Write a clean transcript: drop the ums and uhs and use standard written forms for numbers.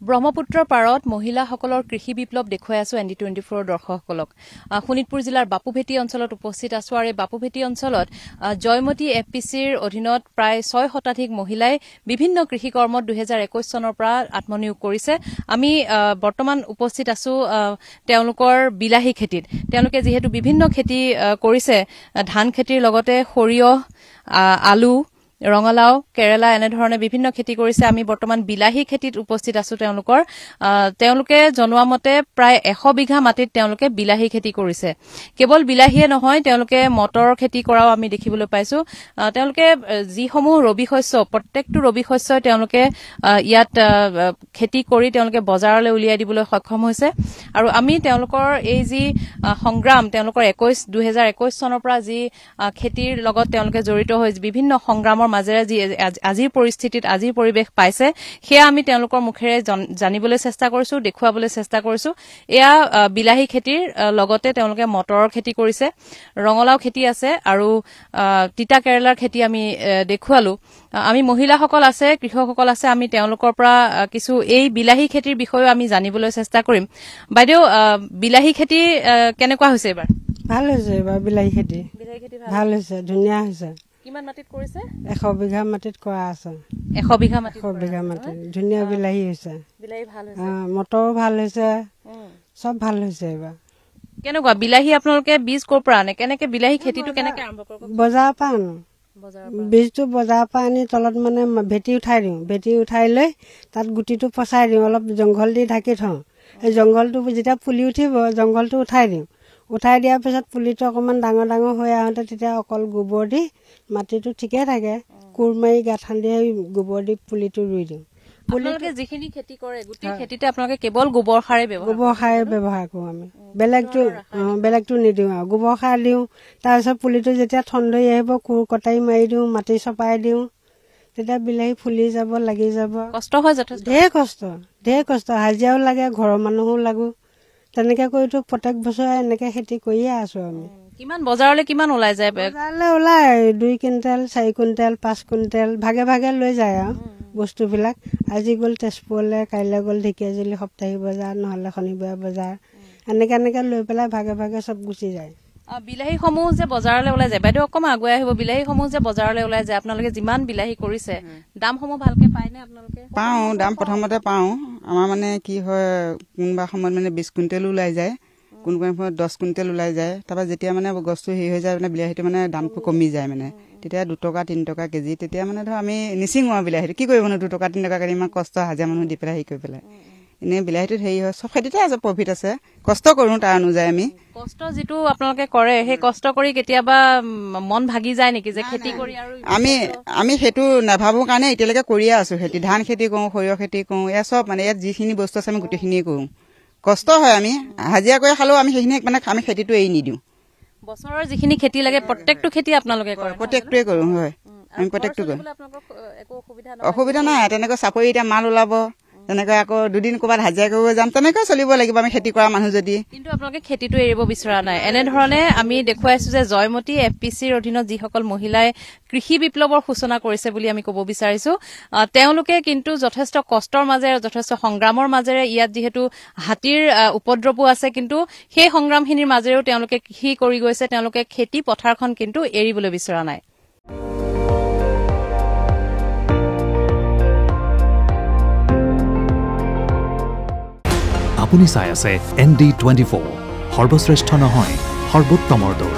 ব্ৰহ্মপুত্ৰৰ পাৰত মহিলাসকলৰ কৃষি বিপ্লৱ দেখুৱাই আছো ND24 দৰ্শকসকলক শোণিতপুৰ জিলাৰ বাপুভেটি অঞ্চলত উপস্থিত আছো আৰু এই বাপুভেটি অঞ্চলত জয়মতী এফপিচিৰ অধীনত প্ৰায় 6 শতাধিক মহিলাই বিভিন্ন কৃষি কৰ্মত 2021 চনৰ পৰা আত্মনিয়োগ কৰিছে আমি বৰ্তমান উপস্থিত আছো তেওঁলোকৰ বিলাহী খেতিত তেওঁলোকে যেহেতু বিভিন্ন খেতি কৰিছে ধান খেতিৰ লগতে সৰিয়হ আলু ৰঙালাও কেৰেলা এনে ধৰণে বিভিন্ন খেতি কৰিছে আমি বৰ্তমান বিলাহী খেতিত উপস্থিত আছো তেওঁলোকে জনোৱা মতে প্ৰায় 100 বিঘা মাটিত তেওঁলোকে বিলাহী খেতি কৰিছে কেৱল বিলাহীয়ে নহয় তেওঁলোকে মটৰ খেতি কৰাও আমি দেখিবলৈ পাইছো তেওঁলোকে যিসমূহ ৰবি শস্য প্ৰত্যেকটো ৰবি শস্যই তেওঁলোকে ইয়াত খেতি কৰি তেওঁলোকে বজাৰলৈ উলিয়াই দিবলৈ সক্ষম হৈছে আৰু আমি তেওঁলোকৰ এই যি সংগ্ৰাম তেওঁলোকৰ 2021 চনৰ পৰা যি খেতিৰ লগত তেওঁলোকে জড়িত হৈ বিভিন্ন সংগ্ৰামৰ মাজেৰে যি আজিৰ পৰিস্থিতিত আজিৰ পৰিবেশ পাইছে হেয়া আমি তেওঁলোকৰ মুখেৰে জানিবলৈ চেষ্টা কৰিছো দেখুৱাবলৈ চেষ্টা কৰিছো এয়া বিলাহী খেতিৰ লগতে তেওঁলোকে মটৰৰ খেতি কৰিছে ৰঙালাও খেতি আছে আৰু তিতা কেৰেলাৰ খেতি আমি দেখুৱালো আমি মহিলাসকল আছে কৃষকসকল আছে আমি তেওঁলোকৰ পৰা কিছু এই বিলাহী খেতিৰ বিষয়ে আমি জানিবলৈ চেষ্টা কৰিম বাইদেউ বিলাহী খেতি কেনেকুৱা হৈছে এবাৰ ভাল হৈছে এবাৰ বিলাহী খেতি ভাল হৈছে ধুনীয়া হৈছে কিমান মাটিত কৰিছে 100 বিঘা মাটিত কৰা আছে 100 বিঘা মাটিত ধুনীয়া বিলাহী হৈছে বিলাহী ভাল হৈছে মটৰ ভাল হৈছে সব ভাল হৈছে এবাৰ কেনেকুৱা বিলাহী আপোনালোকে বীজ কৰ পৰা আনে কেনেকে বিলাহী খেতিটো কেনেকে আৰম্ভ কৰিব বজাৰৰ পৰা আনো বীজটো বজাৰৰ পৰা আনি তলত মানে ভেটি উঠাই দিওঁ ভেটি উঠাই লৈ তাত গুটিটো পচাই দিওঁ অলপ জংঘল দি ঢাকি থওঁ এই জংঘলটো যেতিয়া পুলি উঠিব জংঘলটো উঠাই দিওঁ উঠাই দিয়াৰ পিছত পুলিটো অকমান ডাঙৰ ডাঙৰ হৈ আহোঁতে তেতিয়া অকল গোবৰ দি মাটিটো ঠিকে থাকে কোৰ মাৰি গাঁত খান্দি গোবৰ দি পুলিটো ৰুই দিওঁ আপোনালোকে যিখিনি খেতি কৰে গোটেই খেতিতে আপোনালোকে কেৱল গোবৰ সাৰে ব্যৱহাৰ কৰো আমি বেলেগটো নিদিওঁ আৰু গোবৰ সাৰ দিওঁ তাৰপিছত পুলিটো যেতিয়া ঠন্দৈ আহিব কোৰ কটাৰি মাৰি দিওঁ মাটি চপাই দিওঁ তেতিয়া বিলাহী ফুলি যাব লাগি যাব কষ্ট হয় যথেষ্ট ঢেৰ কষ্ট হাজিৰাও লাগে ঘৰৰ মানুহো লাগো তেনেকে কৰিতো প্ৰত্যেক বছৰে এনেকে খেতি কৰিয়ে আছো আমি কিমান বজাৰলৈ কিমান ওলাই যায় বজাৰলৈ ওলাই 2 কুইণ্টেল 4 কুইণ্টেল 5 কুইণ্টেল ভাগে ভাগে লৈ যায় আৰু বস্তুবিলাক আজি গ'ল তেজপুৰলৈ কাইলৈ গ'ল ঢেকীয়াজুলি সপ্তাহী বজাৰ নহ'লে শনিবাৰ বজাৰ এনেকে লৈ পেলাই ভাগে ভাগে চব গুচি যায় বিলাহীসমূহ যে বজাৰলৈ ওলাই যায় বাইদেউ অকমান আগুৱাই আহিব বিলাহীসমূহ যে বজাৰলৈ ওলাই যায় আপোনালোকে যিমান বিলাহী কৰিছে দামসমূহ ভালকে পায়নে আপোনালোকে পাওঁ দাম প্ৰথমতে পাওঁ আমাৰ মানে কি হয় কোনোবা সময়ত মানে 20 কুইণ্টেল ওলাই যায় কোনোবা সময়ত 10 কুইণ্টেল ওলাই যায় তাৰপৰা যেতিয়া মানে গছটো হেৰি হৈ যায় মানে বিলাহীটো মানে দামটো কমি যায় মানে তেতিয়া 2 টকা 3 টকা কেজি তেতিয়া মানে ধৰ আমি নিচিঙো আৰু বিলাহীটো কি কৰিব 2 টকা 3 টকা কেজি ইমান কষ্ট হাজিৰা মানুহ দি পেলাই হেৰি কৰি পেলাই এনে বিলাহীটোত হেৰি হয় চব খেতিতে আছে প্ৰফিট আছে কষ্ট কৰো তাৰ অনুযায়ী আমি কষ্ট যিটো আপোনালোকে কৰে সেই কষ্ট কৰি কেতিয়াবা মন ভাগি যায় নেকি যে খেতি কৰি আৰু আমি সেইটো নাভাবো কাৰণে এতিয়ালৈকে কৰিয়ে আছো খেতি ধান খেতি কৰো সৰিয়হ খেতি কৰো এয়া চব মানে ইয়াত যিখিনি বস্তু আছে আমি গোটেইখিনিয়ে কৰো কষ্ট হয় আমি হাজিৰা কৰি খালেও আমি সেইখিনি মানে আমি খেতিটো এৰি নিদিওঁ বছৰৰ যিখিনি খেতি লাগে প্ৰত্যেকটো খেতি আপোনালোকে কৰে প্ৰত্যেকটোৱে কৰো হয় আমি প্ৰত্যেকটো কৰো অসুবিধা নাই তেনেকৈ চাপৰি এতিয়া মাল ওলাব তেনেকৈ আকৌ দুদিন ক'ৰবাত হাজিৰা কৰিব যাম তেনেকৈ চলিব লাগিব আমি খেতি কৰা মানুহ যদি কিন্তু আপোনালোকে খেতিটো এৰিব বিচৰা নাই এনেধৰণে আমি দেখুৱাইছো যে জয়মতী এফপিচিৰ অধীনত যিসকল মহিলাই কৃষি বিপ্লৱৰ সূচনা কৰিছে বুলি আমি ক'ব বিচাৰিছো তেওঁলোকে কিন্তু যথেষ্ট কষ্টৰ মাজেৰে যথেষ্ট সংগ্ৰামৰ মাজেৰে ইয়াত যিহেতু হাতীৰ উপদ্ৰৱো আছে কিন্তু সেই সংগ্ৰামখিনিৰ মাজেৰেও তেওঁলোকে কৃষি কৰি গৈছে তেওঁলোকে খেতি পথাৰখন কিন্তু এৰিবলৈ বিচৰা নাই আপুনি চাই আছে ND24 সৰ্বশ্ৰেষ্ঠ নহয় সৰ্বোত্তমৰ দৌৰ